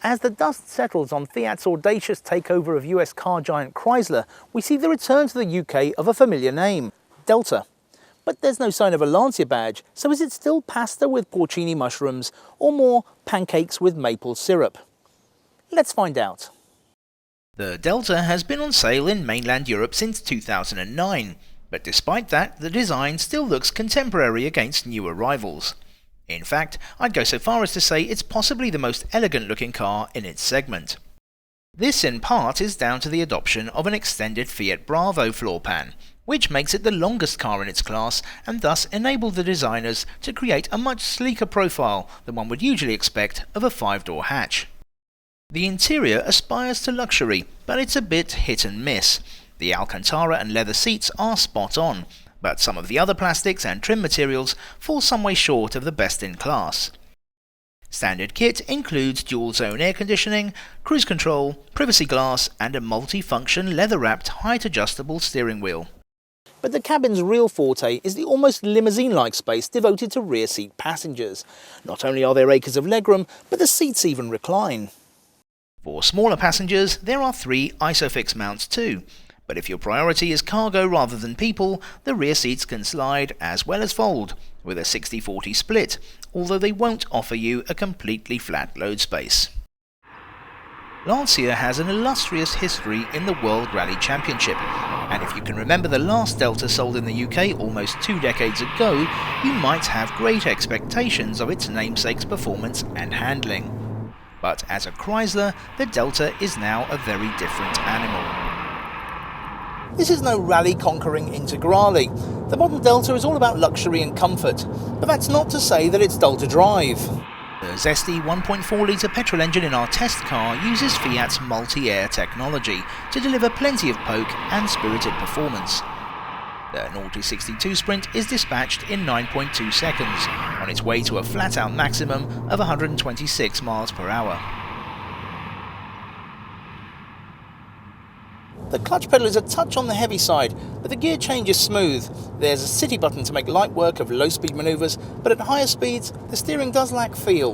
As the dust settles on Fiat's audacious takeover of US car giant Chrysler, we see the return to the UK of a familiar name, Delta. But there's no sign of a Lancia badge, so is it still pasta with porcini mushrooms or more pancakes with maple syrup? Let's find out. The Delta has been on sale in mainland Europe since 2009, but despite that, the design still looks contemporary against newer rivals. In fact, I'd go so far as to say it's possibly the most elegant looking car in its segment. This in part is down to the adoption of an extended Fiat Bravo floor pan, which makes it the longest car in its class and thus enabled the designers to create a much sleeker profile than one would usually expect of a 5-door hatch. The interior aspires to luxury, but it's a bit hit and miss. The Alcantara and leather seats are spot on, but some of the other plastics and trim materials fall some way short of the best in class. Standard kit includes dual-zone air conditioning, cruise control, privacy glass and a multi-function leather-wrapped height-adjustable steering wheel. But the cabin's real forte is the almost limousine-like space devoted to rear seat passengers. Not only are there acres of legroom, but the seats even recline. For smaller passengers, there are 3 ISOFIX mounts too, but if your priority is cargo rather than people, the rear seats can slide as well as fold, with a 60-40 split, although they won't offer you a completely flat load space. Lancia has an illustrious history in the World Rally Championship, and if you can remember the last Delta sold in the UK almost 2 decades ago, you might have great expectations of its namesake's performance and handling. But as a Chrysler, the Delta is now a very different animal. This is no rally-conquering Integrale. The modern Delta is all about luxury and comfort, but that's not to say that it's dull to drive. The Zesty 1.4-litre petrol engine in our test car uses Fiat's multi-air technology to deliver plenty of poke and spirited performance. The 0-62 Sprint is dispatched in 9.2 seconds, on its way to a flat-out maximum of 126 miles per hour. The clutch pedal is a touch on the heavy side, but the gear change is smooth. There's a city button to make light work of low-speed manoeuvres, but at higher speeds, the steering does lack feel.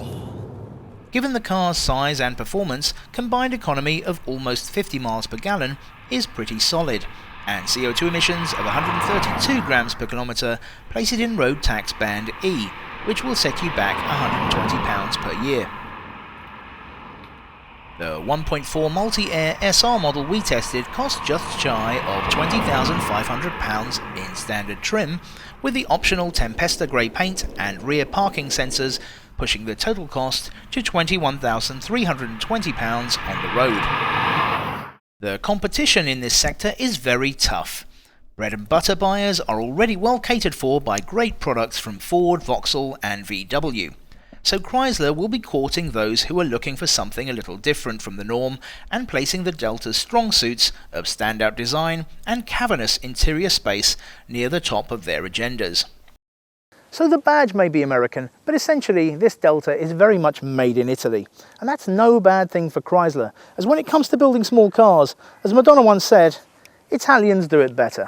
Given the car's size and performance, combined economy of almost 50 miles per gallon is pretty solid, and CO2 emissions of 132 grams per kilometre place it in road tax band E, which will set you back £120 per year. The 1.4 multi-air SR model we tested cost just shy of £20,500 in standard trim, with the optional Tempesta grey paint and rear parking sensors pushing the total cost to £21,320 on the road. The competition in this sector is very tough. Bread and butter buyers are already well catered for by great products from Ford, Vauxhall and VW. So Chrysler will be courting those who are looking for something a little different from the norm and placing the Delta's strong suits of standout design and cavernous interior space near the top of their agendas. So the badge may be American, but essentially this Delta is very much made in Italy. And that's no bad thing for Chrysler, as when it comes to building small cars, as Madonna once said, Italians do it better.